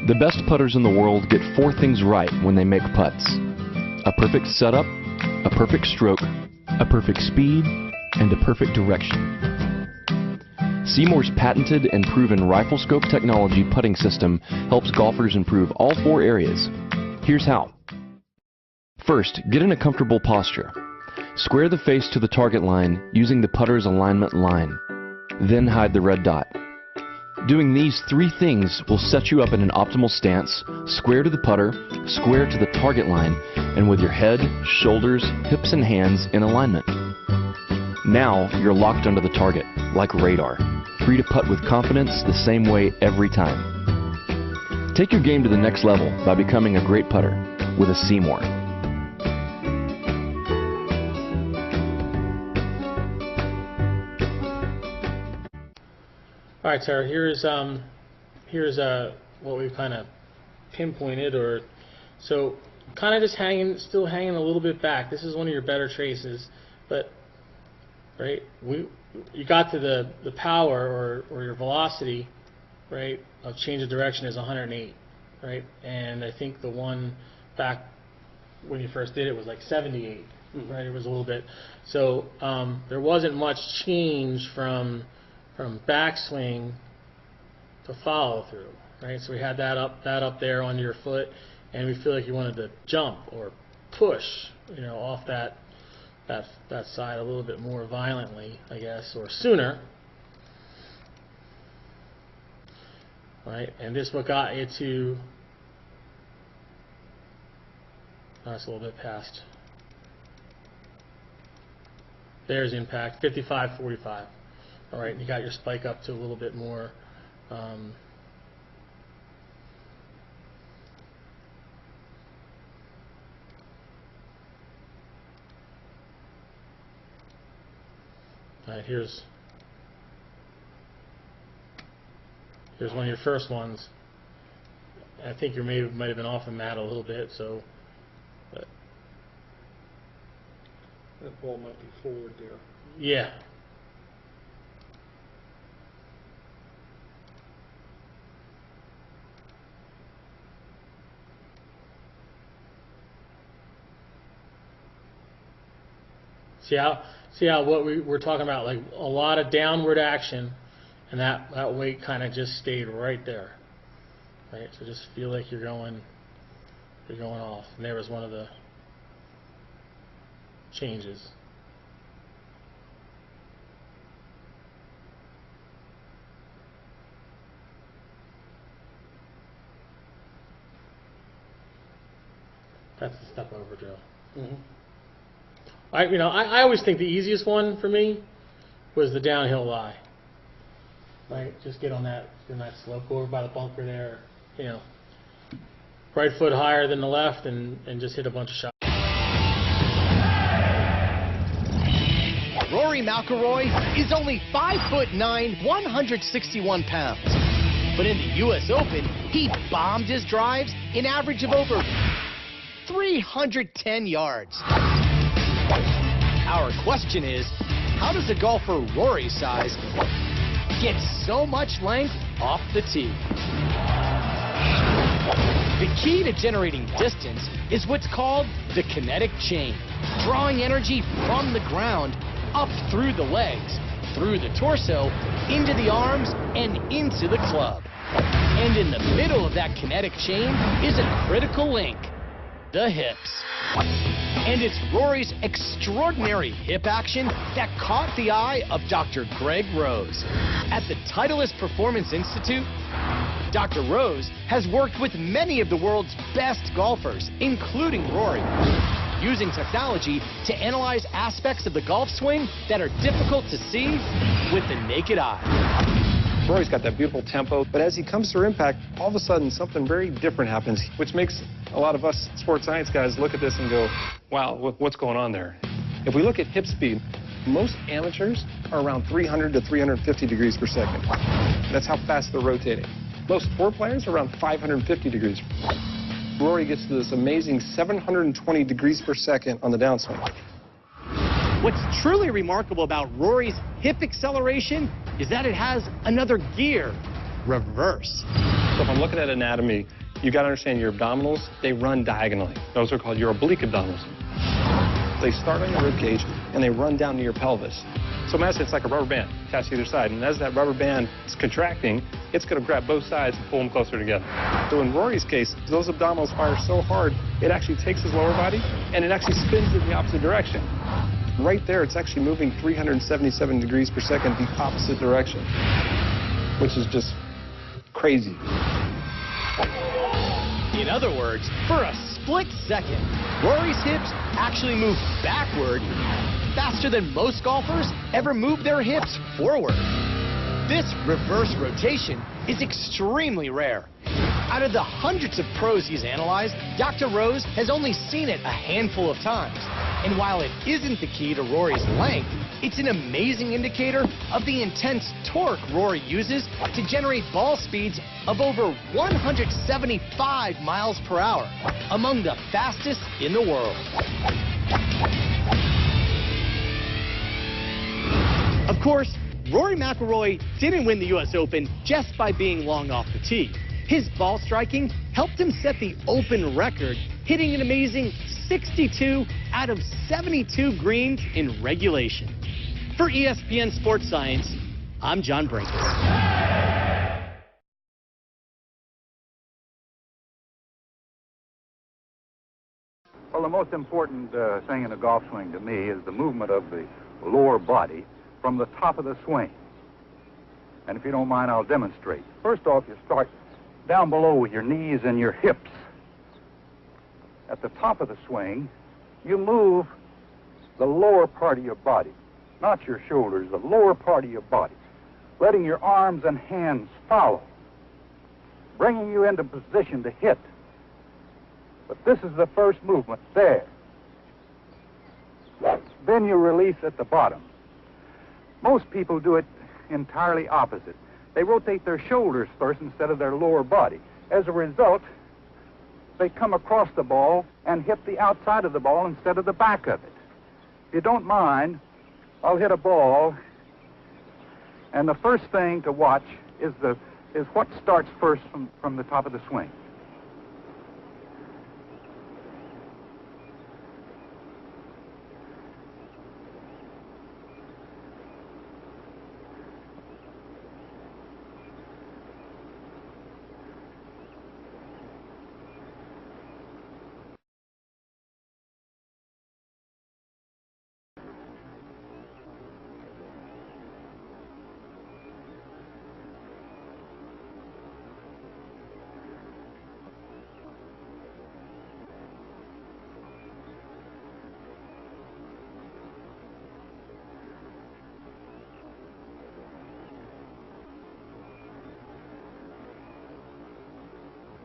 The best putters in the world get 4 things right when they make putts: a perfect setup, a perfect stroke, a perfect speed, and a perfect direction. Seymour's patented and proven rifle scope technology putting system helps golfers improve all 4 areas. Here's how. First, get in a comfortable posture. Square the face to the target line using the putter's alignment line. Then hide the red dot. Doing these 3 things will set you up in an optimal stance, square to the putter, square to the target line, and with your head, shoulders, hips, and hands in alignment. Now you're locked onto the target, like radar, free to putt with confidence the same way every time. Take your game to the next level by becoming a great putter with a Seymour. All right, Sarah, here's what we've kind of pinpointed, so kind of just still hanging a little bit back. This is one of your better traces, but right, you got to the power or your velocity, right, of change of direction is 108, right, and I think the one back when you first did it was like 78, right? It was a little bit, so there wasn't much change from backswing to follow through, right? So we had that up there on your foot, and we feel like you wanted to jump or push, off that side a little bit more violently, I guess, or sooner, right? And this what got you to. That's a little bit past. There's impact, 55-45. All right, you got your spike up to a little bit more. All right, here's one of your first ones. I think you might have been off the mat a little bit, so. But that ball might be forward there. Yeah. See how what we're talking about, like a lot of downward action, and that weight kind of just stayed right there, right? So just feel like you're going off, and there was one of the changes. That's the step over drill. I always think the easiest one for me was the downhill lie. Right, just get on that slope, go over by the bunker there, right foot higher than the left, and just hit a bunch of shots. Rory McIlroy is only 5'9", 161 pounds. But in the U.S. Open, he bombed his drives an average of over 310 yards. Our question is, how does a golfer Rory's size get so much length off the tee? The key to generating distance is what's called the kinetic chain, drawing energy from the ground up through the legs, through the torso, into the arms, and into the club. And in the middle of that kinetic chain is a critical link, the hips. And it's Rory's extraordinary hip action that caught the eye of Dr. Greg Rose. At the Titleist Performance Institute, Dr. Rose has worked with many of the world's best golfers, including Rory, using technology to analyze aspects of the golf swing that are difficult to see with the naked eye. Rory's got that beautiful tempo, but as he comes through impact, all of a sudden something very different happens, which makes a lot of us sports science guys look at this and go, wow, what's going on there? If we look at hip speed, most amateurs are around 300 to 350 degrees per second. That's how fast they're rotating. Most tour players are around 550 degrees. Rory gets to this amazing 720 degrees per second on the downswing. What's truly remarkable about Rory's hip acceleration is that it has another gear, reverse. So if I'm looking at anatomy, you got to understand your abdominals, they run diagonally. Those are called your oblique abdominals. They start on your rib cage and they run down to your pelvis. So imagine it's like a rubber band attached to either side, and as that rubber band is contracting, it's going to grab both sides and pull them closer together. So in Rory's case, those abdominals fire so hard, it actually takes his lower body and it actually spins it in the opposite direction. Right there, it's actually moving 377 degrees per second the opposite direction, which is just crazy. In other words, for a split second, Rory's hips actually move backward faster than most golfers ever move their hips forward. This reverse rotation is extremely rare. Out of the hundreds of pros he's analyzed, Dr. Rose has only seen it a handful of times. And while it isn't the key to Rory's length, it's an amazing indicator of the intense torque Rory uses to generate ball speeds of over 175 miles per hour, among the fastest in the world. Of course, Rory McIlroy didn't win the U.S. Open just by being long off the tee. His ball striking helped him set the Open record, hitting an amazing 62 out of 72 greens in regulation. For ESPN Sports Science, I'm John Brinkus. Well, the most important thing in a golf swing to me is the movement of the lower body from the top of the swing. And if you don't mind, I'll demonstrate. First off, you start down below with your knees and your hips. At the top of the swing, you move the lower part of your body, not your shoulders, the lower part of your body, letting your arms and hands follow, bringing you into position to hit. But this is the first movement there. Then you release at the bottom. Most people do it entirely opposite. They rotate their shoulders first instead of their lower body. As a result, they come across the ball and hit the outside of the ball instead of the back of it. If you don't mind, I'll hit a ball, and the first thing to watch is what starts first from the top of the swing.